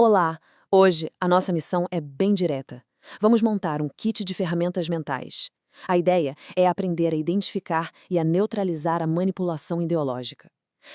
Olá! Hoje, a nossa missão é bem direta. Vamos montar um kit de ferramentas mentais. A ideia é aprender a identificar e a neutralizar a manipulação ideológica.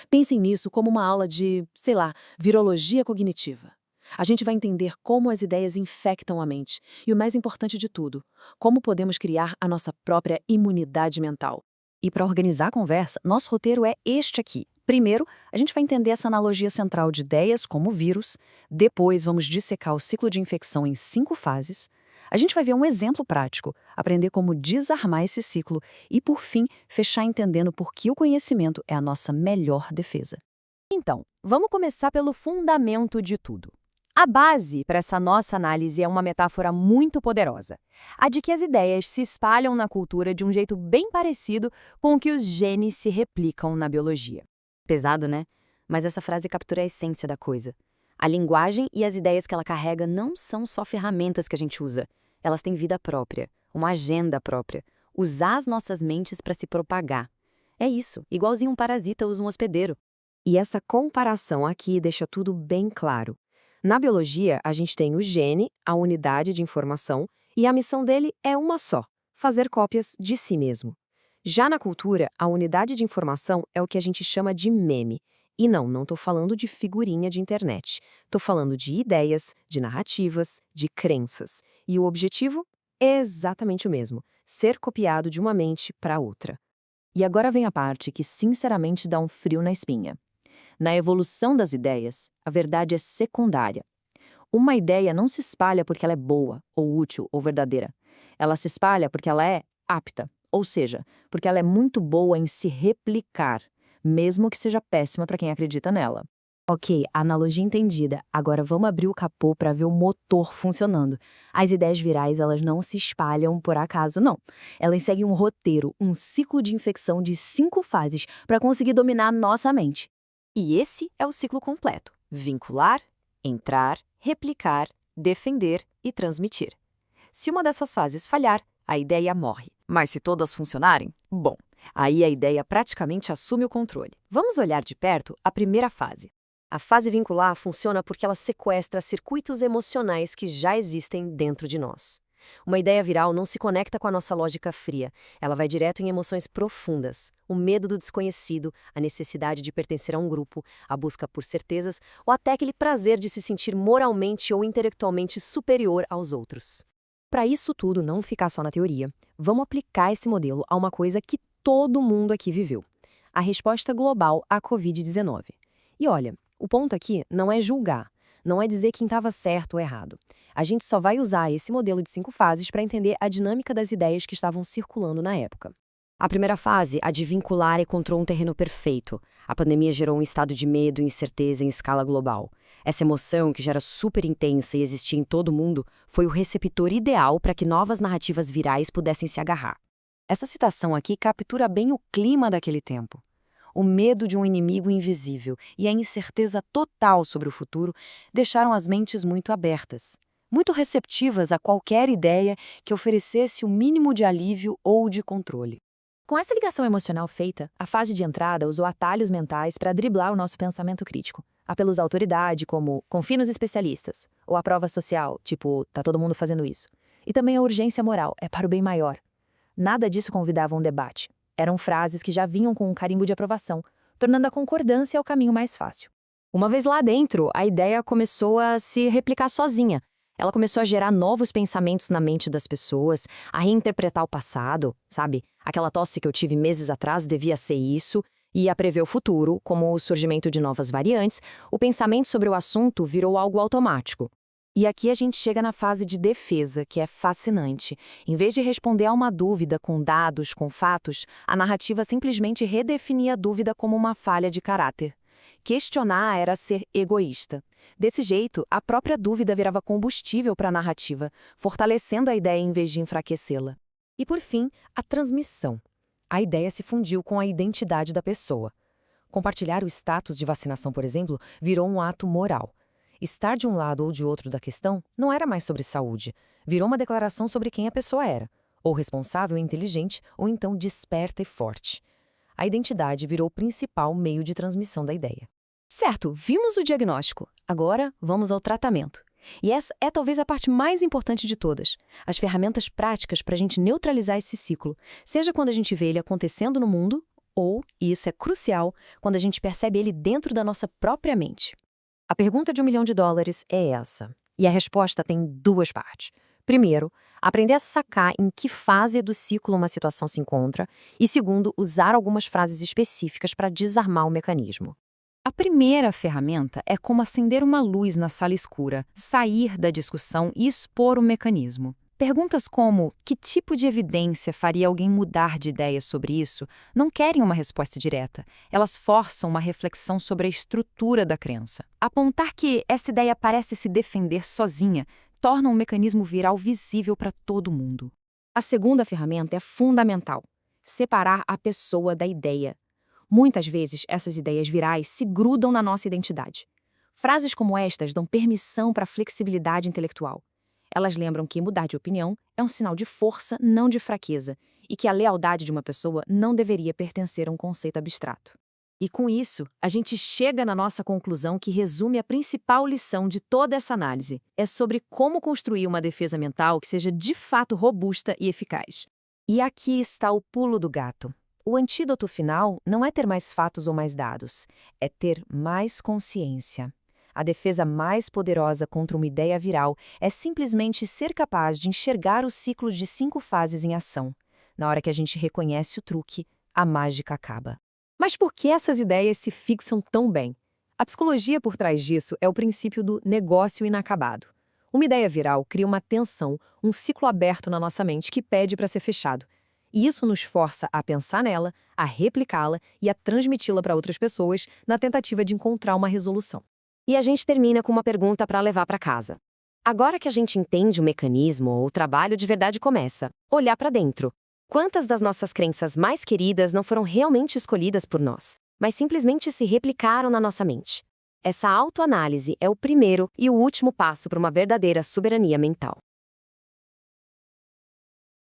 Pensem nisso como uma aula de, sei lá, virologia cognitiva. A gente vai entender como as ideias infectam a mente e, o mais importante de tudo, como podemos criar a nossa própria imunidade mental. E para organizar a conversa, nosso roteiro é este aqui. Primeiro, a gente vai entender essa analogia central de ideias como vírus. Depois, vamos dissecar o ciclo de infecção em 5 fases. A gente vai ver um exemplo prático, aprender como desarmar esse ciclo e, por fim, fechar entendendo por que o conhecimento é a nossa melhor defesa. Então, vamos começar pelo fundamento de tudo. A base para essa nossa análise é uma metáfora muito poderosa, a de que as ideias se espalham na cultura de um jeito bem parecido com o que os genes se replicam na biologia. Pesado, né? Mas essa frase captura a essência da coisa. A linguagem e as ideias que ela carrega não são só ferramentas que a gente usa. Elas têm vida própria, uma agenda própria. Usar as nossas mentes para se propagar. É isso, igualzinho um parasita usa um hospedeiro. E essa comparação aqui deixa tudo bem claro. Na biologia, a gente tem o gene, a unidade de informação, e a missão dele é uma só: fazer cópias de si mesmo. Já na cultura, a unidade de informação é o que a gente chama de meme. E não estou falando de figurinha de internet. Estou falando de ideias, de narrativas, de crenças. E o objetivo é exatamente o mesmo: ser copiado de uma mente para outra. E agora vem a parte que sinceramente dá um frio na espinha. Na evolução das ideias, a verdade é secundária. Uma ideia não se espalha porque ela é boa, ou útil, ou verdadeira. Ela se espalha porque ela é apta, ou seja, porque ela é muito boa em se replicar, mesmo que seja péssima para quem acredita nela. Ok, analogia entendida. Agora vamos abrir o capô para ver o motor funcionando. As ideias virais, elas não se espalham por acaso, não. Elas seguem um roteiro, um ciclo de infecção de 5 fases para conseguir dominar nossa mente. E esse é o ciclo completo: vincular, entrar, replicar, defender e transmitir. Se uma dessas fases falhar, a ideia morre. Mas se todas funcionarem, bom, aí a ideia praticamente assume o controle. Vamos olhar de perto a primeira fase. A fase vincular funciona porque ela sequestra circuitos emocionais que já existem dentro de nós. Uma ideia viral não se conecta com a nossa lógica fria, ela vai direto em emoções profundas: o medo do desconhecido, a necessidade de pertencer a um grupo, a busca por certezas ou até aquele prazer de se sentir moralmente ou intelectualmente superior aos outros. Para isso tudo não ficar só na teoria, vamos aplicar esse modelo a uma coisa que todo mundo aqui viveu: a resposta global à Covid-19. E olha, o ponto aqui não é julgar, não é dizer quem estava certo ou errado. A gente só vai usar esse modelo de 5 fases para entender a dinâmica das ideias que estavam circulando na época. A primeira fase, a de vincular, encontrou um terreno perfeito. A pandemia gerou um estado de medo e incerteza em escala global. Essa emoção, que já era super intensa e existia em todo mundo, foi o receptor ideal para que novas narrativas virais pudessem se agarrar. Essa citação aqui captura bem o clima daquele tempo. O medo de um inimigo invisível e a incerteza total sobre o futuro deixaram as mentes muito abertas, muito receptivas a qualquer ideia que oferecesse o mínimo de alívio ou de controle. Com essa ligação emocional feita, a fase de entrada usou atalhos mentais para driblar o nosso pensamento crítico. Apelos à autoridade, como confie nos especialistas, ou a prova social, tipo, tá todo mundo fazendo isso. E também a urgência moral, é para o bem maior. Nada disso convidava a um debate. Eram frases que já vinham com um carimbo de aprovação, tornando a concordância o caminho mais fácil. Uma vez lá dentro, a ideia começou a se replicar sozinha. Ela começou a gerar novos pensamentos na mente das pessoas, a reinterpretar o passado, sabe? Aquela tosse que eu tive meses atrás devia ser isso, e a prever o futuro, como o surgimento de novas variantes. O pensamento sobre o assunto virou algo automático. E aqui a gente chega na fase de defesa, que é fascinante. Em vez de responder a uma dúvida com dados, com fatos, a narrativa simplesmente redefinia a dúvida como uma falha de caráter. Questionar era ser egoísta. Desse jeito, a própria dúvida virava combustível para a narrativa, fortalecendo a ideia em vez de enfraquecê-la. E por fim, a transmissão. A ideia se fundiu com a identidade da pessoa. Compartilhar o status de vacinação, por exemplo, virou um ato moral. Estar de um lado ou de outro da questão não era mais sobre saúde, virou uma declaração sobre quem a pessoa era, ou responsável e inteligente, ou então desperta e forte. A identidade virou o principal meio de transmissão da ideia. Certo, vimos o diagnóstico. Agora, vamos ao tratamento. E essa é talvez a parte mais importante de todas. As ferramentas práticas para a gente neutralizar esse ciclo, seja quando a gente vê ele acontecendo no mundo, ou, e isso é crucial, quando a gente percebe ele dentro da nossa própria mente. A pergunta de $1 milhão é essa, e a resposta tem duas partes. Primeiro, aprender a sacar em que fase do ciclo uma situação se encontra, e segundo, usar algumas frases específicas para desarmar o mecanismo. A primeira ferramenta é como acender uma luz na sala escura, sair da discussão e expor o mecanismo. Perguntas como que tipo de evidência faria alguém mudar de ideia sobre isso não querem uma resposta direta. Elas forçam uma reflexão sobre a estrutura da crença. Apontar que essa ideia parece se defender sozinha torna um mecanismo viral visível para todo mundo. A segunda ferramenta é fundamental: separar a pessoa da ideia. Muitas vezes, essas ideias virais se grudam na nossa identidade. Frases como estas dão permissão para a flexibilidade intelectual. Elas lembram que mudar de opinião é um sinal de força, não de fraqueza, e que a lealdade de uma pessoa não deveria pertencer a um conceito abstrato. E com isso, a gente chega na nossa conclusão que resume a principal lição de toda essa análise. É sobre como construir uma defesa mental que seja de fato robusta e eficaz. E aqui está o pulo do gato. O antídoto final não é ter mais fatos ou mais dados, é ter mais consciência. A defesa mais poderosa contra uma ideia viral é simplesmente ser capaz de enxergar o ciclo de 5 fases em ação. Na hora que a gente reconhece o truque, a mágica acaba. Mas por que essas ideias se fixam tão bem? A psicologia por trás disso é o princípio do negócio inacabado. Uma ideia viral cria uma tensão, um ciclo aberto na nossa mente que pede para ser fechado. E isso nos força a pensar nela, a replicá-la e a transmiti-la para outras pessoas na tentativa de encontrar uma resolução. E a gente termina com uma pergunta para levar para casa. Agora que a gente entende o mecanismo, o trabalho de verdade começa. Olhar para dentro. Quantas das nossas crenças mais queridas não foram realmente escolhidas por nós, mas simplesmente se replicaram na nossa mente? Essa autoanálise é o primeiro e o último passo para uma verdadeira soberania mental.